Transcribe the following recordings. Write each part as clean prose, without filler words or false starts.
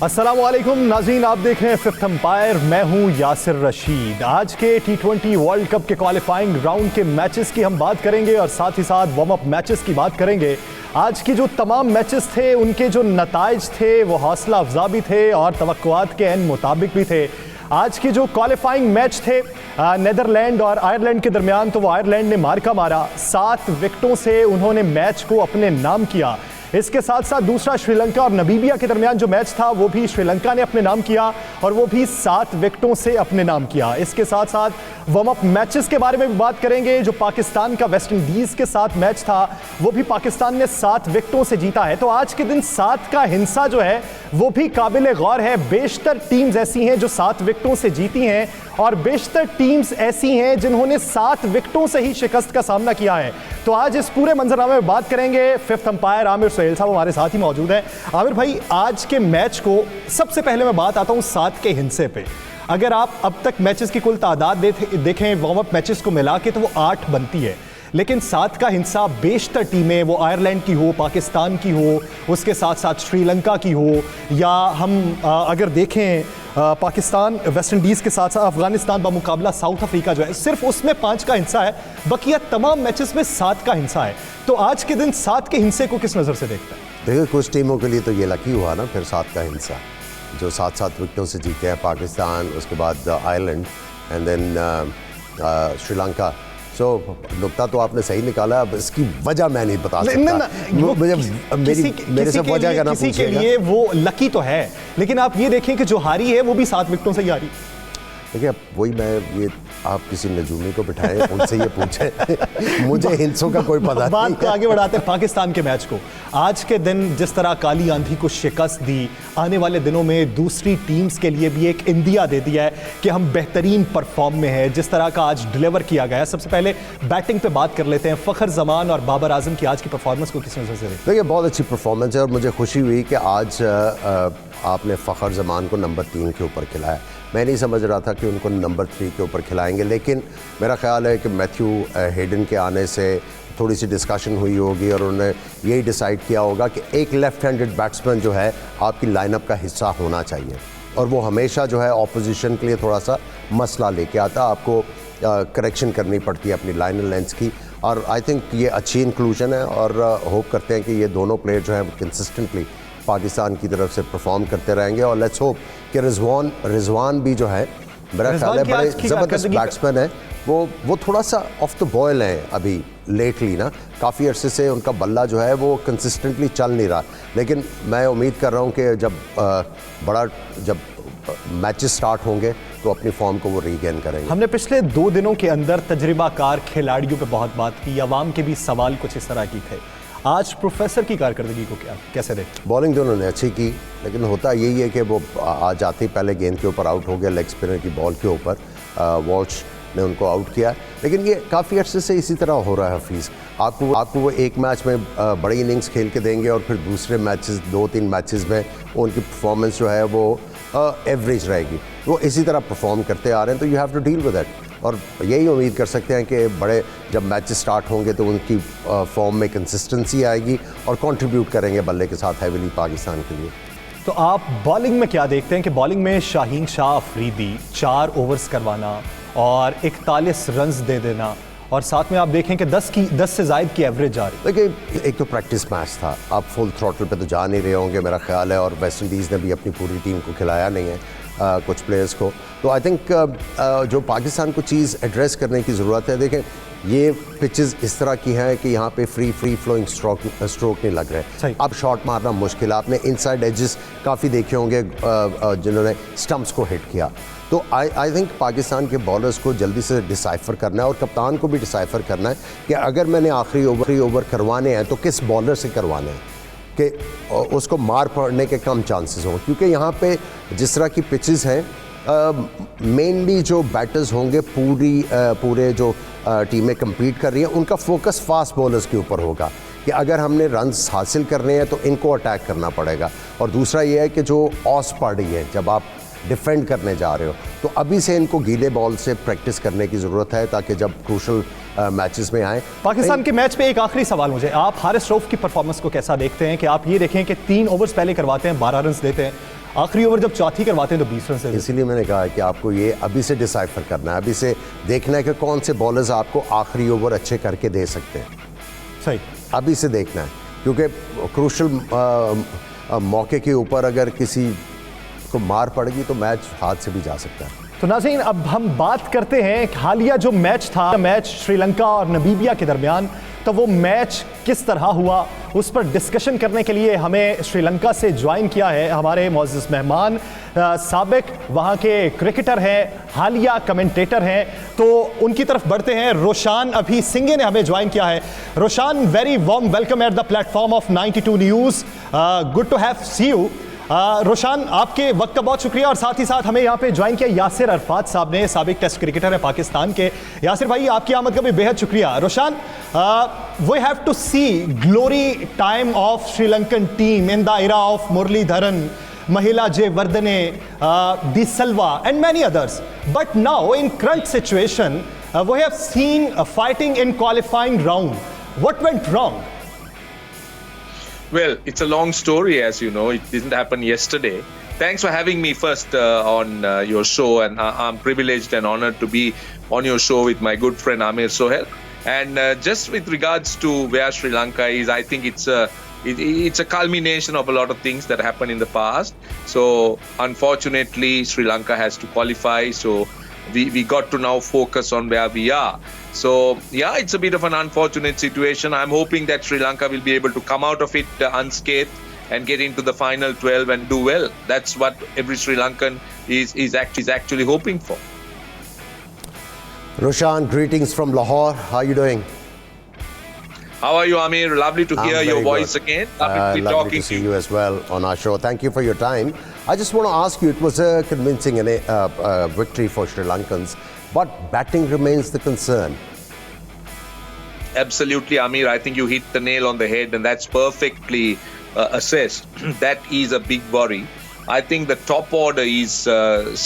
अस्सलामुअलैकुम नाज़रीन, आप देख रहे हैं फिफ्थ एम्पायर। मैं हूं यासिर रशीद। आज के T20 वर्ल्ड कप के क्वालिफाइंग राउंड के मैचेस की हम बात करेंगे और साथ ही साथ वार्म अप मैचेस की बात करेंगे। आज की जो तमाम मैचेस थे उनके जो नताइज थे वो हौसला अफजा भी थे और तवक्कुआत के एन मुताबिक भी थे। आज के जो क्वालिफाइंग मैच थे नेदरलैंड और आयरलैंड के दरमियान, तो वो आयरलैंड ने मार्का मारा। 7 विकेटों से उन्होंने मैच को अपने नाम किया। इसके साथ साथ दूसरा श्रीलंका और नमीबिया के दरमियान जो मैच था वो भी श्रीलंका ने अपने नाम किया और वो भी 7 विकेटों से अपने नाम किया। इसके साथ साथ वार्म अप मैचेस के बारे में भी बात करेंगे। जो पाकिस्तान का वेस्ट इंडीज के साथ मैच था वो भी पाकिस्तान ने 7 विकेटों से जीता है। तो आज के दिन 7 का हिंसा जो है वो भी काबिल गौर है। बेशतर टीम्स ऐसी हैं जो 7 विकेटों से जीती हैं और बेशतर टीम्स ऐसी हैं जिन्होंने 7 विकेटों से ही शिकस्त का सामना किया है। तो आज इस पूरे मंजरनामे में बात करेंगे। फिफ्थ अंपायर आमिर सुहेल साहब हमारे साथ ही मौजूद हैं। आमिर भाई, आज के मैच को सबसे पहले मैं बात आता हूं 7 के हिंसे पे। अगर आप अब तक मैचेस की कुल तादाद देखें वार्म अप मैचेस को मिला के तो वो 8 बनती है, लेकिन 7 का हिंसा बेशतर टीमें, वो आयरलैंड की हो, पाकिस्तान की हो, उसके साथ साथ श्रीलंका की हो, या हम अगर देखें पाकिस्तान वेस्ट इंडीज़ के साथ साथ अफगानिस्तान बामुकाबला साउथ अफ्रीका जो है, सिर्फ उसमें 5 का हिंसा है। बकिया तमाम मैचेस में 7 का हिंसा है। तो आज के दिन 7 के हिंसे को किस नज़र से देखते हैं? देखिए, कुछ टीमों के लिए तो ये लकी हुआ ना फिर 7 का हिंसा, जो 7-7 विकेटों से जीते हैं। पाकिस्तान, उसके बाद आयरलैंड एंड देन श्रीलंका। सो नुकता तो आपने सही निकाला। अब इसकी वजह मैं नहीं बता सकता। मेरे से वजह का ना किसी के लिए वो लकी तो है, लेकिन आप ये देखें कि जो हारी है वो भी 7 विकेटों से ही हारी। देखिए, अब वही मैं, ये आप किसी नजूमी को बिठाएं, उनसे ये पूछें। मुझे हिंसों का कोई पता नहीं। बात को आगे बढ़ाते हैं पाकिस्तान के मैच को। आज के दिन जिस तरह काली आंधी को शिकस्त दी, आने वाले दिनों में दूसरी टीम्स के लिए भी एक इंदिया दे दिया है कि हम बेहतरीन परफॉर्म में हैं। जिस तरह का आज डिलीवर किया गया है। सबसे पहले बैटिंग पे बात कर लेते हैं। फ़खर जमान और बाबर आजम की आज की परफॉर्मेंस को किस नज़र से देखते हैं? देखिए, बहुत अच्छी परफॉर्मेंस है और मुझे खुशी हुई कि आज आपने फ़खर जमान को नंबर 3 के ऊपर खिलाया। मैं नहीं समझ रहा था कि उनको नंबर 3 के ऊपर खिलाएंगे, लेकिन मेरा ख्याल है कि मैथ्यू हेडन के आने से थोड़ी सी डिस्कशन हुई होगी और उन्होंने यही डिसाइड किया होगा कि एक लेफ़्ट हैंडेड बैट्समैन जो है आपकी लाइनअप का हिस्सा होना चाहिए, और वो हमेशा जो है ऑपोजिशन के लिए थोड़ा सा मसला लेके आता। आपको करेक्शन करनी पड़ती है अपनी लाइनर लेंथ की, और आई थिंक ये अच्छी इंक्लूजन है और होप करते हैं कि ये दोनों प्लेयर जो है कंसिस्टेंटली पाकिस्तान की तरफ से परफॉर्म करते रहेंगे। और लेट्स होप कि रिजवान भी जो है, मेरा ख्याल है बड़े ज़बरदस्त बैट्समैन है। वो थोड़ा सा ऑफ द बॉयल है अभी लेटली ना, काफ़ी अरसे से उनका बल्ला जो है वो कंसिस्टेंटली चल नहीं रहा, लेकिन मैं उम्मीद कर रहा हूँ कि जब मैचेस स्टार्ट होंगे तो अपनी फॉर्म को वो रीगेन करेंगे। हमने पिछले 2 दिनों के अंदर तजर्बाकार खिलाड़ियों पे बहुत बात की, अवाम के भी सवाल कुछ इस तरह की थे। आज प्रोफेसर की कारकर्दगी को कैसे देखते? बॉलिंग तो उन्होंने अच्छी की, लेकिन होता यही है कि वो आज आते ही पहले गेंद के ऊपर आउट हो गया, लेग स्पिनर की बॉल के ऊपर वॉल्श ने उनको आउट किया। लेकिन ये काफ़ी अर्से से इसी तरह हो रहा है हफीज़। आपको वो एक मैच में बड़ी इनिंग्स खेल के देंगे और फिर दूसरे मैचेस 2-3 मैचेस में उनकी परफॉर्मेंस जो है वो एवरेज रहेगी। वो इसी तरह परफॉर्म करते आ रहे हैं, तो you have to deal with that. और यही उम्मीद कर सकते हैं कि बड़े जब मैचेस स्टार्ट होंगे तो उनकी फॉर्म में कंसिस्टेंसी आएगी और कंट्रीब्यूट करेंगे बल्ले के साथ हैविली पाकिस्तान के लिए। तो आप बॉलिंग में क्या देखते हैं कि बॉलिंग में शाहीन शाह अफरीदी 4 ओवर्स करवाना और 41 रन्स दे देना, और साथ में आप देखें कि 10 से ज़ायद की एवरेज जा रही। देखिए, एक तो प्रैक्टिस मैच था, आप फुल थ्रॉटल पे तो जा नहीं रहे होंगे मेरा ख्याल है, और वेस्ट इंडीज़ ने भी अपनी पूरी टीम को खिलाया नहीं है कुछ प्लेयर्स को। तो आई थिंक जो पाकिस्तान को चीज़ एड्रेस करने की ज़रूरत है। देखें, ये पिचेस इस तरह की हैं कि यहाँ पे फ्री फ्लोइंग स्ट्रोक नहीं लग रहे। अब शॉट मारना मुश्किल। आपने इनसाइड एजेस काफ़ी देखे होंगे जिन्होंने स्टम्प्स को हिट किया। तो आई थिंक पाकिस्तान के बॉलर्स को जल्दी से डिसाइफर करना है और कप्तान को भी डिसाइफर करना है कि अगर मैंने आखिरी ओवर करवाने हैं तो किस बॉलर से करवाने हैं कि उसको मार पड़ने के कम चांसेस हों, क्योंकि यहाँ पे जिस तरह की पिचेस हैं मेनली जो बैटर्स होंगे पूरे जो टीमें compete कर रही हैं उनका फोकस फास्ट बॉलर्स के ऊपर होगा कि अगर हमने रन्स हासिल करने हैं तो इनको अटैक करना पड़ेगा। और दूसरा ये है कि जो ऑस पड़ रही है जब आप डिफेंड करने जा रहे हो तो अभी से इनको गीले बॉल से प्रैक्टिस करने की ज़रूरत है ताकि जब क्रूशल मैचेस में आए। पाकिस्तान के मैच पे एक आखिरी सवाल मुझे, आप हारिस रऊफ की परफॉर्मेंस को कैसा देखते हैं कि आप ये देखें कि 3 ओवर्स पहले करवाते हैं, 12 रन देते हैं, आखिरी ओवर जब चौथी करवाते हैं तो 20 रन से। इसीलिए मैंने कहा कि आपको ये अभी से डिसाइफर करना है, अभी से देखना है कि कौन से बॉलर्स आपको आखिरी ओवर अच्छे करके दे सकते हैं। सही, अभी से देखना है, क्योंकि क्रूशल मौके के ऊपर अगर किसी को मार पड़ेगी तो मैच हाथ से भी जा सकता है। तो नाज़रीन, अब हम बात करते हैं हालिया जो मैच था, मैच श्रीलंका और नमीबिया के दरमियान, तो वो मैच किस तरह हुआ उस पर डिस्कशन करने के लिए हमें श्रीलंका से ज्वाइन किया है हमारे मोअज़्ज़ज़ मेहमान, साबिक वहाँ के क्रिकेटर हैं, हालिया कमेंटेटर हैं। तो उनकी तरफ बढ़ते हैं। रोशान अभी सिंघे ने हमें ज्वाइन किया है। Roshan, very warm welcome at the platform of 92 news. Good to have see you. Roshan, आपके वक्त का बहुत शुक्रिया, और साथ ही साथ हमें यहाँ पे ज्वाइन किया यासिर अरफात साहब ने, साबिक टेस्ट क्रिकेटर है पाकिस्तान के। यासिर भाई, आपकी आमद का भी बेहद शुक्रिया। Roshan, we have to see glory time of Sri Lankan team in the era of Muralidharan, Mahila Jayawardene, De Silva and many others. But now in current situation, we have seen fighting in qualifying round. What went wrong? Well, it's a long story, as you know. It didn't happen yesterday. Thanks for having me first on your show, and I'm privileged and honored to be on your show with my good friend Amir Sohail. And just with regards to where Sri Lanka is, I think it's a culmination of a lot of things that happened in the past. So unfortunately, Sri Lanka has to qualify. So we got to now focus on where we are. So yeah, it's a bit of an unfortunate situation. I'm hoping that Sri Lanka will be able to come out of it unscathed and get into the final 12 and do well. That's what every Sri Lankan is actually hoping for. Roshan, greetings from Lahore. How are you doing? How are you, Amir? Lovely to hear your voice again. Lovely to see you as well on our show. Thank you for your time. I just want to ask you, it was a convincing victory for Sri Lankans, but batting remains the concern. Absolutely, Amir. I think you hit the nail on the head, and that's perfectly assessed. That is a big worry. I think the top order is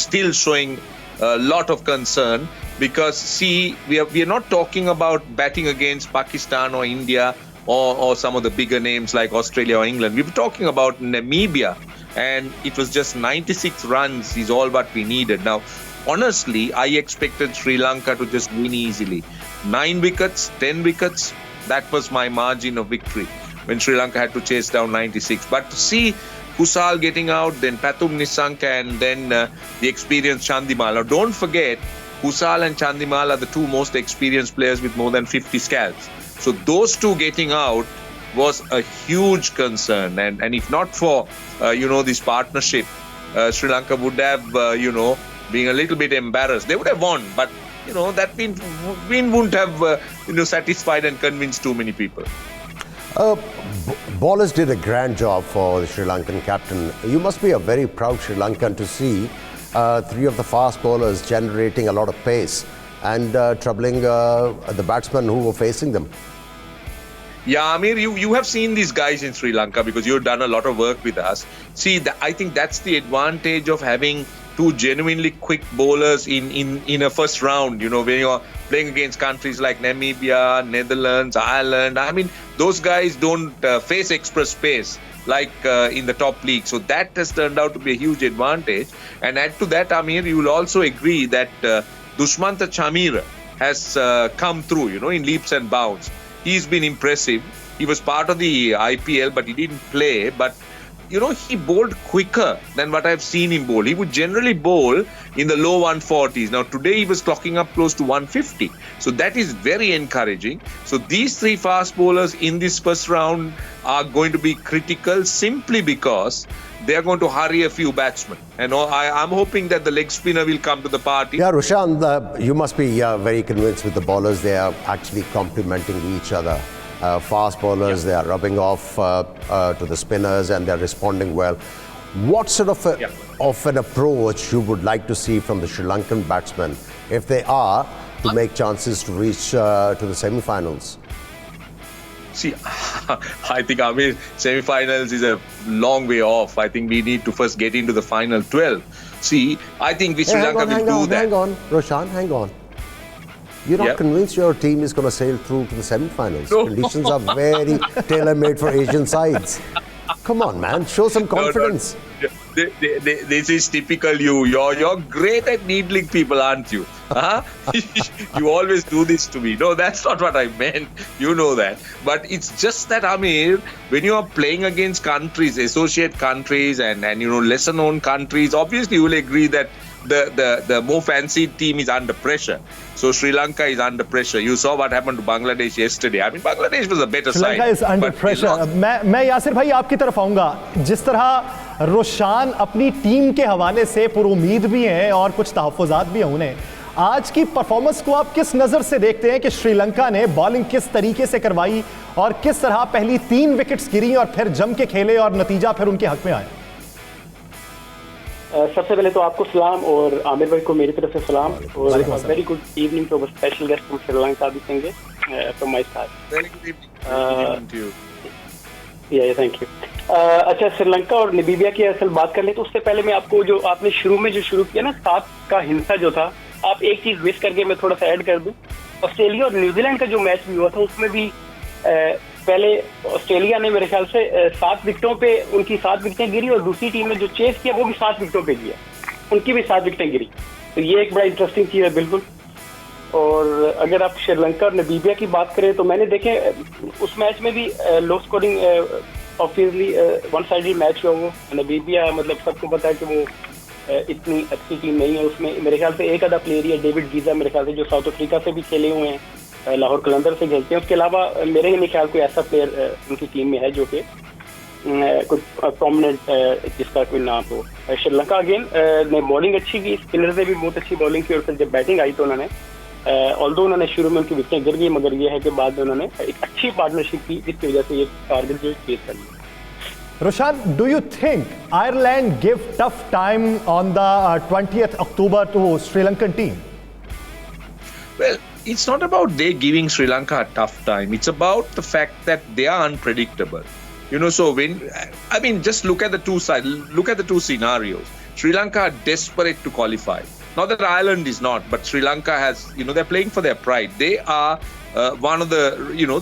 still showing a lot of concern, because see, we are not talking about batting against Pakistan or India or some of the bigger names like Australia or England. We were talking about Namibia, and it was just 96 runs is all what we needed. Now, honestly, I expected Sri Lanka to just win easily. 9 wickets, 10 wickets, that was my margin of victory when Sri Lanka had to chase down 96. But to see Kusal getting out, then Pathum Nissanka, and then the experienced Chandimal. Now, don't forget, Kusal and Chandimal are the two most experienced players with more than 50 scalps. So those two getting out was a huge concern. And if not for, this partnership, Sri Lanka would have, being a little bit embarrassed. They would have won, but, that win wouldn't have, satisfied and convinced too many people. Bowlers did a grand job for the Sri Lankan captain. You must be a very proud Sri Lankan to see 3 of the fast bowlers generating a lot of pace and troubling the batsmen who were facing them. Yeah, Amir, you have seen these guys in Sri Lanka because you've done a lot of work with us. See, I think that's the advantage of having 2 genuinely quick bowlers in a first round, when you're playing against countries like Namibia, Netherlands, Ireland. I mean, those guys don't face express pace like in the top league. So that has turned out to be a huge advantage. And add to that, Amir, you will also agree that Dushmantha Chameera has come through, in leaps and bounds. He's been impressive. He was part of the IPL, but he didn't play. But, he bowled quicker than what I've seen him bowl. He would generally bowl in the low 140s. Now, today he was clocking up close to 150. So that is very encouraging. So these 3 fast bowlers in this first round are going to be critical simply because they are going to hurry a few batsmen. And I'm hoping that the leg spinner will come to the party. Yeah, Roshan, you must be very convinced with the bowlers. They are actually complementing each other. Fast bowlers, they are rubbing off to the spinners and they're responding well. What sort of an approach you would like to see from the Sri Lankan batsmen if they are to make chances to reach to the semi-finals? See, I think Amir, semi-finals is a long way off. I think we need to first get into the final 12. See, I think Sri Lanka will do that. Hang on, Roshan, hang on. You're not convinced your team is going to sail through to the semi-finals? No. Conditions are very tailor-made for Asian sides. Come on, man. Show some confidence. This is typical you. You're great at needling people, aren't you? Huh? You always do this to me. No, that's not what I meant. You know that. But it's just that, Amir, when you are playing against countries, associate countries, and lesser known countries, obviously you will agree that the more fancied team is under pressure. So Sri Lanka is under pressure. You saw what happened to Bangladesh yesterday. I mean, Bangladesh was a better side. Sri Lanka is under pressure. मैं यासिर भाई आपकी तरफ आऊंगा. जिस तरह रोशान अपनी team के हवाले से पुरुमीद भी हैं और कुछ तहफ़्फ़ुज़ात भी हैं उन्हें, आज की परफॉर्मेंस को आप किस नज़र से देखते हैं कि श्रीलंका ने बॉलिंग किस तरीके से करवाई और किस तरह पहली 3 विकेट्स गिरी और फिर जम के खेले और नतीजा फिर उनके हक में आया? सबसे पहले तो आपको सलाम और आमिर भाई को मेरी तरफ से सलाम और very good evening to special guest from Sri Lanka भी संगे from my side. Very good evening to you. Thank you. अच्छा, श्रीलंका और नामीबिया की असल बात कर ले तो उससे पहले मैं आपको जो आपने शुरू में जो शुरू किया ना 7 का हिंसा जो था, आप एक चीज मिस करके मैं थोड़ा सा ऐड कर दूं. ऑस्ट्रेलिया और न्यूजीलैंड का जो मैच भी हुआ था उसमें भी पहले ऑस्ट्रेलिया ने मेरे ख्याल से 7 विकेटों पे उनकी 7 विकेटें गिरी और दूसरी टीम ने जो चेस किया वो भी 7 विकेटों पे किया, उनकी भी 7 विकेटें गिरी. तो ये एक बड़ा इंटरेस्टिंग चीज़ है बिल्कुल. और अगर आप श्रीलंका और नामीबिया की बात करें तो मैंने देखे उस मैच में भी low scoring obviously one sided match हुआ. वो नामीबिया मतलब सबको पता है कि वो इतनी अच्छी टीम नहीं है. उसमें मेरे ख्याल से एक आधा प्लेयर ही है, डेविड गीजा मेरे ख्याल से, जो साउथ अफ्रीका से भी खेले हुए हैं, लाहौर कलंदर से खेलते हैं. उसके अलावा मेरे नहीं ख्याल कोई ऐसा प्लेयर उनकी टीम में है जो कि कोई प्रोमिनेंट जिसका कोई नाम हो. श्रीलंका अगेन ने बॉलिंग अच्छी की, स्पिनर ने भी बहुत अच्छी बॉलिंग की और फिर जब बैटिंग आई तो उन्होंने ऑल्दो उन्होंने शुरू में उनकी विकेटें गिर गई, मगर ये है कि बाद में उन्होंने एक अच्छी पार्टनरशिप की जिसकी वजह से ये टारगेट जो चेज कर लिया. Roshan, do you think Ireland give tough time on the 20th October to Sri Lankan team? Well, it's not about they giving Sri Lanka a tough time. It's about the fact that they are unpredictable. So just look at the two sides. Look at the two scenarios. Sri Lanka are desperate to qualify. Not that Ireland is not, but Sri Lanka has, they're playing for their pride. They are one of the,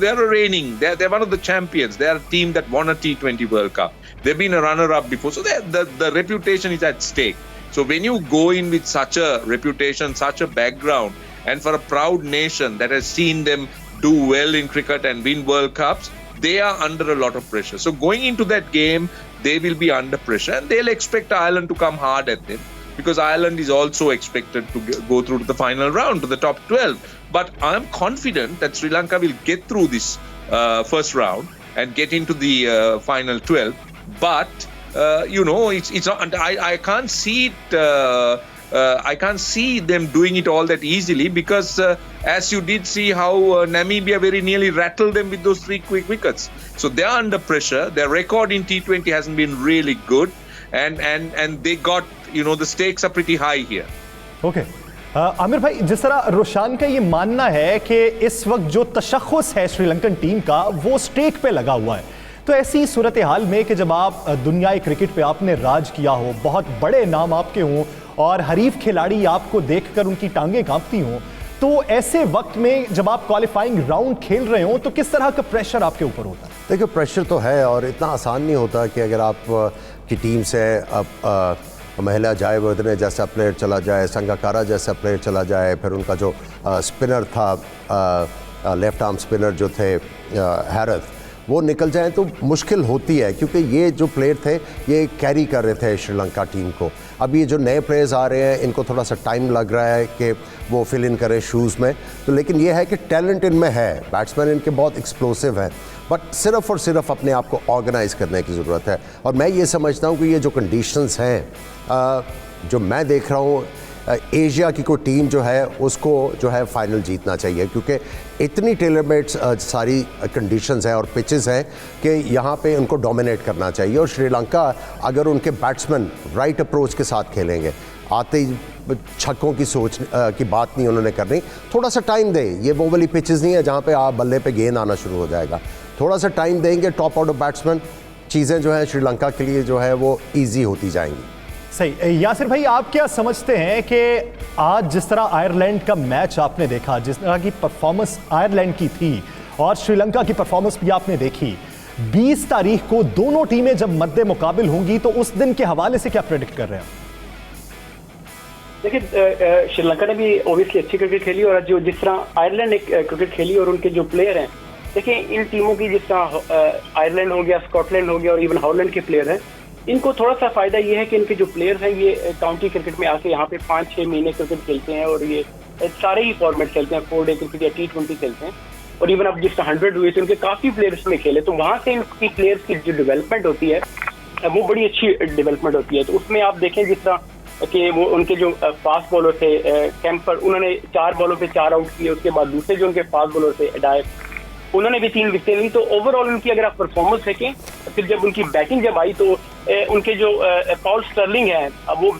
they are a reigning, they're one of the champions. They are a team that won a T20 World Cup. They've been a runner-up before. So the reputation is at stake. So when you go in with such a reputation, such a background, and for a proud nation that has seen them do well in cricket and win World Cups, they are under a lot of pressure. So going into that game, they will be under pressure and they'll expect Ireland to come hard at them, because Ireland is also expected to go through to the final round, to the top 12. But I'm confident that Sri Lanka will get through this first round and get into the final 12. But, it's not, I can't see it, I can't see them doing it all that easily, because as you did see how Namibia very nearly rattled them with those 3 quick wickets. So they are under pressure. Their record in T20 hasn't been really good. And they got, the stakes are pretty high here. Okay. Aamir भाई, जिस तरह रोशान का ये मानना है कि इस वक्त जो तशख़्ख़ुस है श्रीलंकन टीम का वो स्टेक पे लगा हुआ है, तो ऐसी सूरत हाल में कि जब आप दुनियाई क्रिकेट पे आपने राज किया हो, बहुत बड़े नाम आपके हों और हरीफ खिलाड़ी आपको देखकर उनकी टांगें कांपती हों, तो ऐसे वक्त में जब आप क्वालिफाइंग राउंड खेल रहे हो तो किस तरह का प्रेशर आपके ऊपर होता है? देखिए, प्रेशर तो है और इतना आसान नहीं होता कि अगर आप की टीम से अब महिला जयवर्धने जैसा प्लेयर चला जाए, संगाकारा जैसा प्लेयर चला जाए, फिर उनका जो स्पिनर था, लेफ्ट आर्म स्पिनर जो थे हैरथ, वो निकल जाए तो मुश्किल होती है, क्योंकि ये जो प्लेयर थे ये कैरी कर रहे थे श्रीलंका टीम को. अब ये जो नए प्लेयर्स आ रहे हैं इनको थोड़ा सा टाइम लग रहा है कि वो फिल इन करें शूज़ में, तो लेकिन ये है कि टैलेंट इनमें है, बैट्समैन इनके बहुत एक्सप्लोसिव हैं, बट सिर्फ़ और सिर्फ अपने आप को ऑर्गेनाइज़ करने की ज़रूरत है. और मैं ये समझता हूँ कि ये जो कंडीशंस हैं जो मैं देख रहा हूँ, एशिया की कोई टीम जो है उसको जो है फाइनल जीतना चाहिए, क्योंकि इतनी टेलरमेड सारी कंडीशंस हैं और पिचेस हैं कि यहाँ पे उनको डोमिनेट करना चाहिए. और श्रीलंका अगर उनके बैट्समैन राइट अप्रोच के साथ खेलेंगे, आते ही छक्कों की सोच की बात नहीं उन्होंने करनी, थोड़ा सा टाइम दें. ये वो वाली पिचेस नहीं है जहाँ पे आप बल्ले पे गेंद आना शुरू हो जाएगा. थोड़ा सा टाइम देंगे टॉप ऑर्डर बैट्समैन, चीज़ें जो है श्रीलंका के लिए जो है वो ईजी होती जाएंगी. सही. यासिर भाई, आप क्या समझते हैं कि आज जिस तरह आयरलैंड का मैच आपने देखा, जिस तरह की परफॉर्मेंस आयरलैंड की थी और श्रीलंका की परफॉर्मेंस भी आपने देखी, 20 तारीख को दोनों टीमें जब मद्दे मुकाबिल होंगी तो उस दिन के हवाले से क्या प्रेडिक्ट कर रहे हैं? देखिए, श्रीलंका ने भी ऑब्वियसली अच्छी क्रिकेट खेली और जो जिस तरह आयरलैंड ने क्रिकेट खेली और उनके जो प्लेयर हैं, देखिए इन टीमों की जिस तरह आयरलैंड हो गया, स्कॉटलैंड हो गया और इवन हॉलैंड के प्लेयर हैं, इनको थोड़ा सा फायदा ये है कि इनके जो प्लेयर्स हैं ये काउंटी क्रिकेट में आके यहाँ पे 5-6 महीने क्रिकेट खेलते हैं और ये सारे ही फॉर्मेट खेलते हैं, 4 डे क्रिकेट या T20 खेलते हैं। और इवन अब जिस 100 हुए थे उनके काफी प्लेयर्स में खेले, तो वहां से इनकी प्लेयर्स की जो डेवलपमेंट होती है वो बड़ी अच्छी डेवलपमेंट होती है। तो उसमें आप देखें जिस तरह कि वो उनके जो फास्ट बॉलर थे कैंपर, उन्होंने 4 बॉलों पे 4 आउट किए, उसके बाद दूसरे जो उनके फास्ट बॉलर थे एडाय, उन्होंने भी 3 विकेटें ली। तो ओवरऑल उनकी अगर आप परफॉर्मेंस देखें, फिर जब उनकी बैटिंग जब आई तो उनके जो पॉल स्टर्लिंग है वो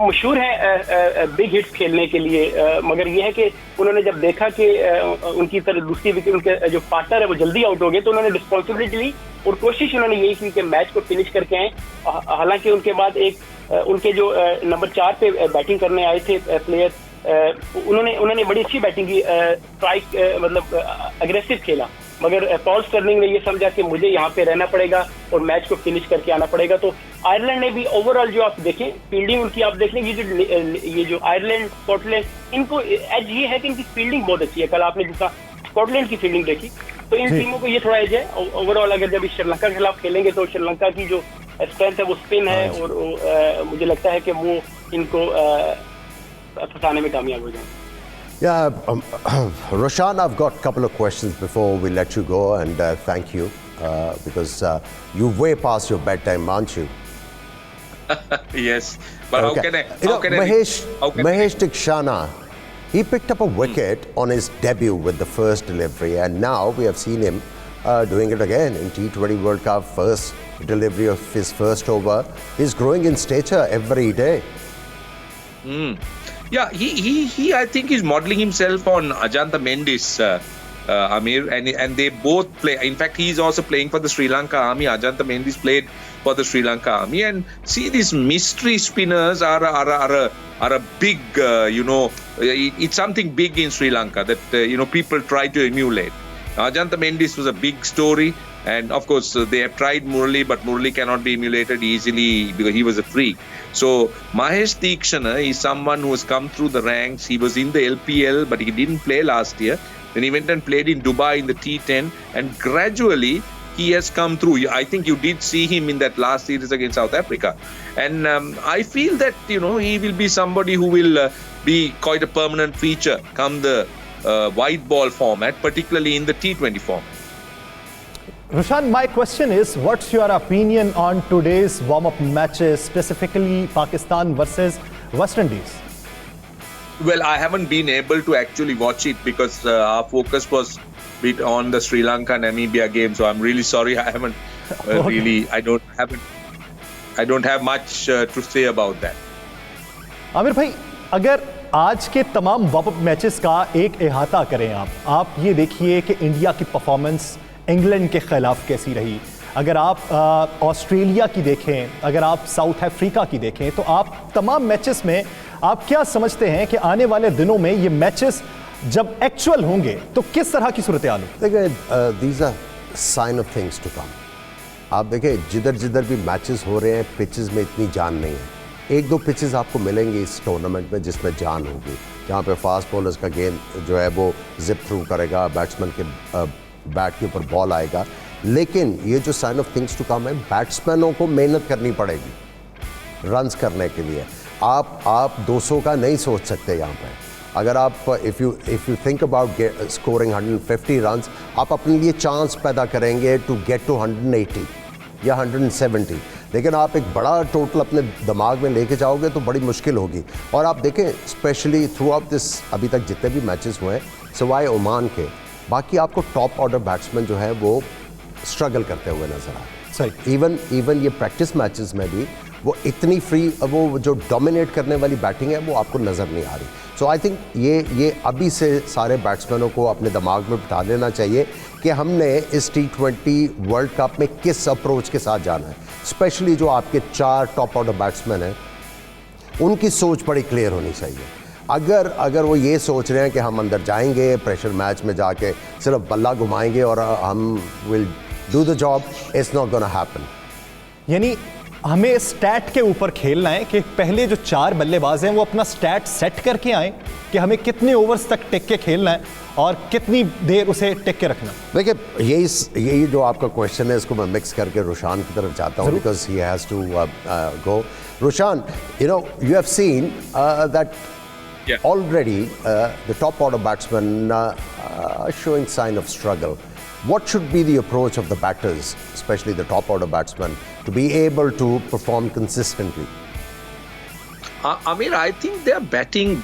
मशहूर है बिग हिट्स खेलने के लिए, मगर ये है कि उन्होंने जब देखा कि उनकी तरह दूसरी विकेट उनके जो पार्टनर है वो जल्दी आउट हो गए, तो उन्होंने रिस्पॉन्सिबिलिटी ली और कोशिश उन्होंने यही की कि मैच को फिनिश करके आए। हालांकि उनके बाद एक उनके जो नंबर 4 पे बैटिंग करने आए थे प्लेयर, उन्होंने बड़ी अच्छी बैटिंग की, स्ट्राइक मतलब अग्रेसिव खेला, मगर पॉल स्टर्लिंग ने ये समझा कि मुझे यहाँ पे रहना पड़ेगा और मैच को फिनिश करके आना पड़ेगा। तो आयरलैंड ने भी ओवरऑल जो आप देखें फील्डिंग उनकी आप देख लें, ये जो आयरलैंड स्कॉटलैंड, इनको एज ये है कि इनकी फील्डिंग बहुत अच्छी है। कल आपने जिसका स्कॉटलैंड की फील्डिंग देखी, तो इन टीमों को ये थोड़ा एज है। ओवरऑल अगर जब श्रीलंका के खिलाफ खेलेंगे तो श्रीलंका की जो स्ट्रेंथ है वो स्पिन है और मुझे लगता है कि वो इनको फंसाने में कामयाब हो जाएंगे। Yeah, Roshan, I've got a couple of questions before we let you go, and thank you because you're way past your bedtime, aren't you? Yes, but Okay. how can Mahesh Tikshana, he picked up a wicket on his debut with the first delivery, and now we have seen him doing it again in T20 World Cup, first delivery of his first over. He's growing in stature every day. Yeah, he I think he's modeling himself on Ajantha Mendis, Amir, and they both play. In fact, he's also playing for the Sri Lanka Army. Ajantha Mendis played for the Sri Lanka Army, and see, these mystery spinners are a big, it's something big in Sri Lanka that people try to emulate. Ajantha Mendis was a big story. And of course, they have tried Murali, but Murali cannot be emulated easily because he was a freak. So Mahesh Tikshana is someone who has come through the ranks. He was in the LPL, but he didn't play last year. Then he went and played in Dubai in the T10, and gradually he has come through. I think you did see him in that last series against South Africa, and I feel that he will be somebody who will be quite a permanent feature come the white ball format, particularly in the T20 format. Roshan, my question is, what's your opinion on today's warm-up matches, specifically Pakistan versus West Indies? Well, I haven't been able to actually watch it because our focus was bit on the Sri Lanka-Namibia game. So I'm really sorry. I haven't I don't have much to say about that. Aamir भाई, अगर आज के तमाम warm up matches का एक इहाता करें आप ये देखिए कि इंडिया की परफॉर्मेंस इंग्लैंड के खिलाफ कैसी रही, अगर आप ऑस्ट्रेलिया की देखें, अगर आप साउथ अफ्रीका की देखें, तो आप तमाम मैचेस में आप क्या समझते हैं कि आने वाले दिनों में ये मैचेस जब एक्चुअल होंगे तो किस तरह की सूरत हाल होगी? देखिए, these are sign of things to come. आप देखिए, जिधर भी मैचेस हो रहे हैं, पिचेस में इतनी जान नहीं है। 1-2 पिचेस आपको मिलेंगे इस टूर्नामेंट में जिसमें जान होगी, जहाँ पे फास्ट बॉलर्स का गेंद जो है वो जिप थ्रू करेगा, बैट्समैन के बैट के ऊपर बॉल आएगा। लेकिन ये जो sign of things to come है, बैट्समैनों को मेहनत करनी पड़ेगी रन्स करने के लिए। आप 200 का नहीं सोच सकते यहाँ पे। अगर आप if you think about scoring 150 runs, आप अपने लिए चांस पैदा करेंगे टू गेट टू 180 या 170, लेकिन आप एक बड़ा टोटल अपने दिमाग में लेके जाओगे तो बड़ी मुश्किल होगी। और आप देखें, स्पेशली थ्रू आउट दिस अभी तक जितने भी मैचेस हुए हैं सिवाय ओमान के, बाकी आपको टॉप ऑर्डर बैट्समैन जो है वो स्ट्रगल करते हुए नजर आए। सही, इवन ये प्रैक्टिस मैचेस में भी वो इतनी फ्री, वो जो डोमिनेट करने वाली बैटिंग है वो आपको नज़र नहीं आ रही। सो आई थिंक ये अभी से सारे बैट्समैनों को अपने दिमाग में बिठा लेना चाहिए कि हमने इस T20 वर्ल्ड कप में किस अप्रोच के साथ जाना है। स्पेशली जो आपके 4 टॉप ऑर्डर बैट्समैन हैं, उनकी सोच बड़ी क्लियर होनी चाहिए। अगर वो ये सोच रहे हैं कि हम अंदर जाएंगे, प्रेशर मैच में जाके सिर्फ बल्ला घुमाएंगे और हम will do the job, it's not going to happen. यानी हमें स्टैट के ऊपर खेलना है कि पहले जो 4 बल्लेबाज हैं वो अपना स्टैट सेट करके आए कि हमें कितने ओवर्स तक टिक के खेलना है और कितनी देर उसे टिक के रखना। देखिए यही जो आपका क्वेश्चन है इसको मैं मिक्स करके रुशान की तरफ जाता हूँ because he has to go. Rushan, you have seen that already the top order batsmen are showing sign of struggle. What should be the approach of the batters, especially the top order batsmen, to be able to perform consistently? I mean, I think they are batting,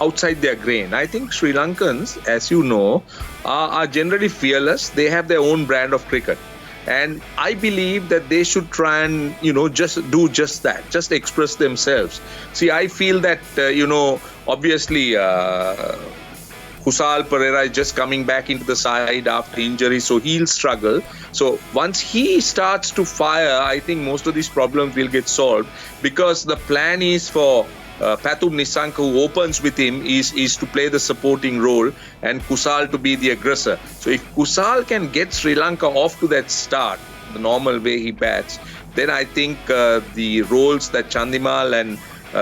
outside their grain. I think Sri Lankans, as you know, are generally fearless. They have their own brand of cricket. And I believe that they should try and, just do just that, just express themselves. See, I feel that, obviously, Kusal Perera is just coming back into the side after injury, so he'll struggle. So once he starts to fire, I think most of these problems will get solved, because the plan is for Pathum Nissanka, who opens with him, is to play the supporting role and Kusal to be the aggressor. So if Kusal can get Sri Lanka off to that start, the normal way he bats, then I think the roles that Chandimal and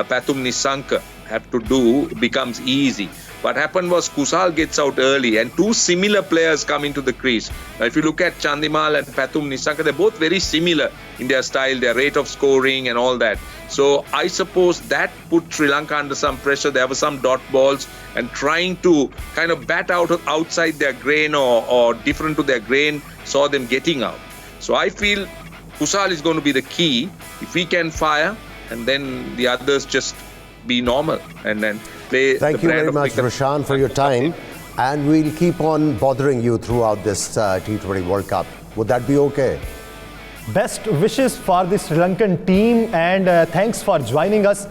Pathum Nissanka have to do becomes easy. What happened was Kusal gets out early and 2 similar players come into the crease. Now, if you look at Chandimal and Pathum Nissanka, they're both very similar in their style, their rate of scoring and all that. So I suppose that put Sri Lanka under some pressure. There were some dot balls and trying to kind of bat outside their grain or different to their grain saw them getting out. So I feel Kusal is going to be the key. If he can fire, and then the others just be normal and then play. Thank you very much, Roshan, for your time. And we'll keep on bothering you throughout this T20 World Cup. Would that be okay? Best wishes for the Sri Lankan team and thanks for joining us.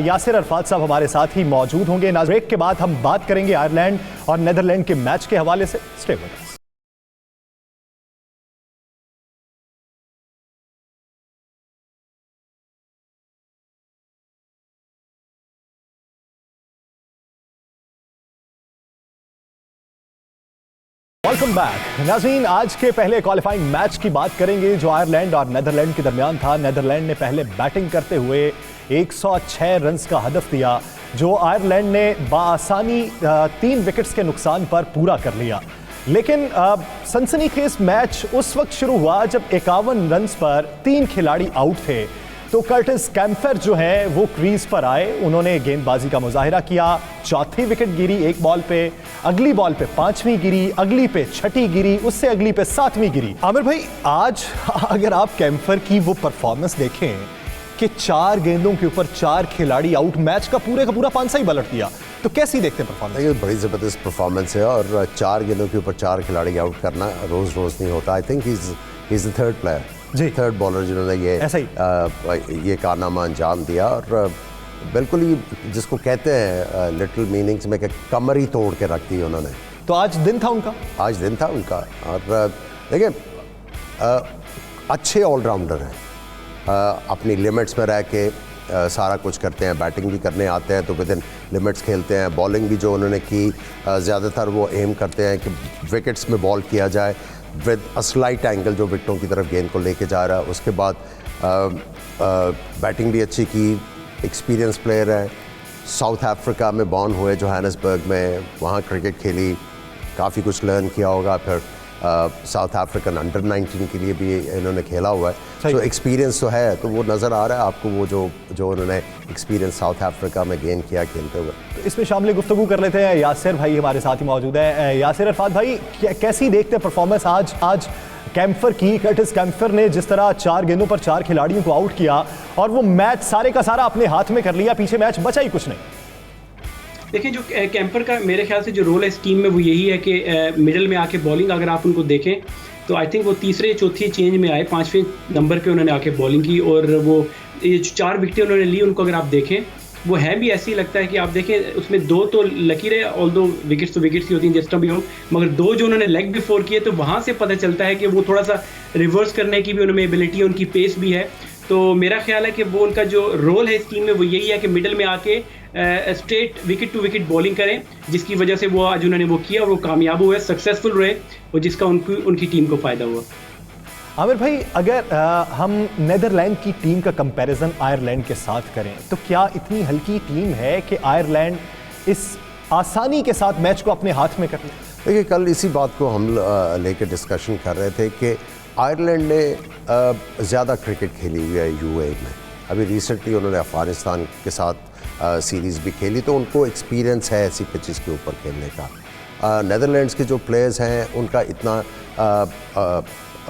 Yasir Arafat साहब हमारे साथ ही मौजूद होंगे। Break के बाद हम बात करेंगे आयरलैंड और नीदरलैंड के मैच के हवाले से। Stay with us. Welcome back नाज़रीन, आज के पहले क्वालिफाइंग मैच की बात करेंगे जो आयरलैंड और नीदरलैंड के दरमियान था। नीदरलैंड ने पहले बैटिंग करते हुए 106 रन्स का हदफ दिया, जो आयरलैंड ने बाआसानी 3 विकेट्स के नुकसान पर पूरा कर लिया। लेकिन सनसनीखेज मैच उस वक्त शुरू हुआ जब 51 रन्स पर 3 खिलाड़ी आउट थे। तो कर्टिस कैम्फर जो है वो क्रीज पर आए, उन्होंने गेंदबाजी का मुजाहिरा किया। चौथी विकेट गिरी एक बॉल पे, अगली बॉल पे 5वीं गिरी, अगली पे 6ठी गिरी, उससे अगली पे 7वीं गिरी। आमिर भाई, आज अगर आप कैम्फर की वो परफॉर्मेंस देखें कि 4 गेंदों के ऊपर 4 खिलाड़ी आउट, मैच का पूरा पांसा ही पलट दिया, तो कैसी देखते हैं परफॉर्मेंस? ये बड़ी ज़बरदस्त परफॉर्मेंस है और 4 गेंदों के ऊपर 4 खिलाड़ी आउट करना रोज़ नहीं होता। I think he is the third player, third bowler जिन्होंने ये कारनामा अंजाम दिया। और बिल्कुल ही जिसको कहते हैं लिटिल मीनिंग्स में कि कमर ही तोड़ के रख दी उन्होंने। तो आज दिन था उनका, और देखिए अच्छे ऑलराउंडर हैं, अपनी लिमिट्स में रह के सारा कुछ करते हैं, बैटिंग भी करने आते हैं तो विद इन लिमिट्स खेलते हैं। बॉलिंग भी जो उन्होंने की ज़्यादातर वो एम करते हैं कि विकेट्स में बॉल किया जाए विद अ स्लाइट एंगल, जो विकेटों की तरफ गेंद को लेके जा रहा है। उसके बाद बैटिंग भी अच्छी की, एक्सपीरियंस प्लेयर है, साउथ अफ्रीका में बॉर्न हुए, जोहान्सबर्ग में, वहाँ क्रिकेट खेली, काफ़ी कुछ लर्न किया होगा। फिर साउथ अफ्रीकन अंडर 19 के लिए भी इन्होंने खेला हुआ है, तो एक्सपीरियंस तो है। तो वो नज़र आ रहा है आपको वो जो उन्होंने एक्सपीरियंस साउथ अफ्रीका में गेन किया खेलते हुए। तो इसमें शामिल गुफ्तगू कर लेते हैं, यासिर भाई हमारे साथ ही मौजूद है। यासिर अरफात भाई, कैसी देखते हैं परफॉर्मेंस आज कैम्फर की? कर्टिस कैम्फर ने जिस तरह 4 गेंदों पर 4 खिलाड़ियों को आउट किया और वो मैच सारे का सारा अपने हाथ में कर लिया, पीछे मैच बचा ही कुछ नहीं। देखिए, जो कैम्पर का मेरे ख्याल से जो रोल है इस टीम में वो यही है कि मिडल में आके बॉलिंग अगर आप उनको देखें तो आई थिंक वो तीसरे चौथी चेंज में आए, 5वें नंबर पे उन्होंने आके बॉलिंग की और वो ये 4 विकेटें उन्होंने ली, उनको अगर आप देखें वो है भी ऐसे ही लगता है कि आप देखें उसमें 2 तो लकी रहे, ऑल दो विकेट्स तो विकेट्स ही होती हैं जिस तरह भी हो, मगर 2 जो उन्होंने लेग बिफोर किए तो वहाँ से पता चलता है कि वो थोड़ा सा रिवर्स करने की भी उनमें एबिलिटी है, उनकी पेस भी है। तो मेरा ख्याल है कि वो उनका जो रोल है इस टीम में वो यही है कि मिडल में आके straight wicket to wicket bowling करें, जिसकी वजह से वो आज उन्होंने वो किया और वो कामयाब हुए, सक्सेसफुल रहे और जिसका उनकी टीम को फ़ायदा हुआ। आमिर भाई, अगर हम नेदरलैंड की टीम का कंपैरिजन आयरलैंड के साथ करें तो क्या इतनी हल्की टीम है कि आयरलैंड इस आसानी के साथ मैच को अपने हाथ में कर ले? देखिए, कल इसी बात को हम लेकर डिस्कशन कर रहे थे कि आयरलैंड ने ज़्यादा क्रिकेट खेली हुई है यूएई में। अभी रिसेंटली उन्होंने अफ़गानिस्तान के साथ सीरीज़ भी खेली, तो उनको एक्सपीरियंस है ऐसी पिचेस के ऊपर खेलने का। नेदरलैंड्स के जो प्लेयर्स हैं उनका इतना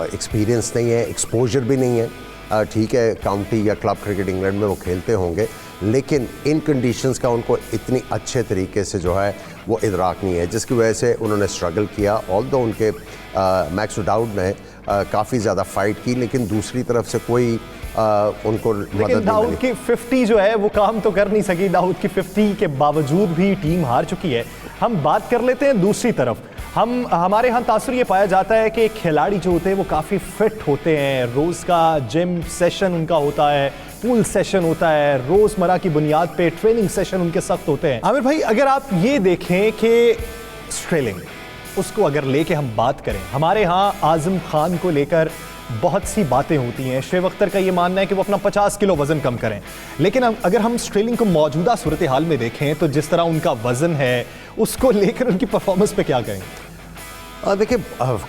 एक्सपीरियंस नहीं है, एक्सपोजर भी नहीं है। ठीक है, काउंटी या क्लब क्रिकेट इंग्लैंड में वो खेलते होंगे, लेकिन इन कंडीशंस का उनको इतनी अच्छे तरीके से जो है वो इदराक नहीं है, जिसकी वजह से उन्होंने स्ट्रगल किया। ऑल्दो उनके मैक्स वुडाउड ने काफ़ी ज़्यादा फाइट की, लेकिन दूसरी तरफ से कोई उनको मदद नहीं दाऊद मिली। की 50 जो है वो काम तो कर नहीं सकी। दाऊद की 50 के बावजूद भी टीम हार चुकी है। हम बात कर लेते हैं दूसरी तरफ। हमारे यहाँ तासुर ये पाया जाता है कि खिलाड़ी जो होते हैं वो काफ़ी फिट होते हैं, रोज़ का जिम सेशन उनका होता है, पूल सेशन होता है, रोज़मर्रा की बुनियाद पे ट्रेनिंग सेशन उनके सख्त होते हैं। आमिर भाई, अगर आप ये देखें कि स्ट्रेलिंग उसको अगर लेके हम बात करें, हमारे यहाँ आज़म खान को लेकर बहुत सी बातें होती हैं। शुएब अख्तर का ये मानना है कि वो अपना 50 किलो वज़न कम करें, लेकिन अगर हम स्ट्रेलिंग को मौजूदा सूरत हाल में देखें तो जिस तरह उनका वज़न है उसको लेकर उनकी परफॉर्मेंस पे क्या कहें? देखिए,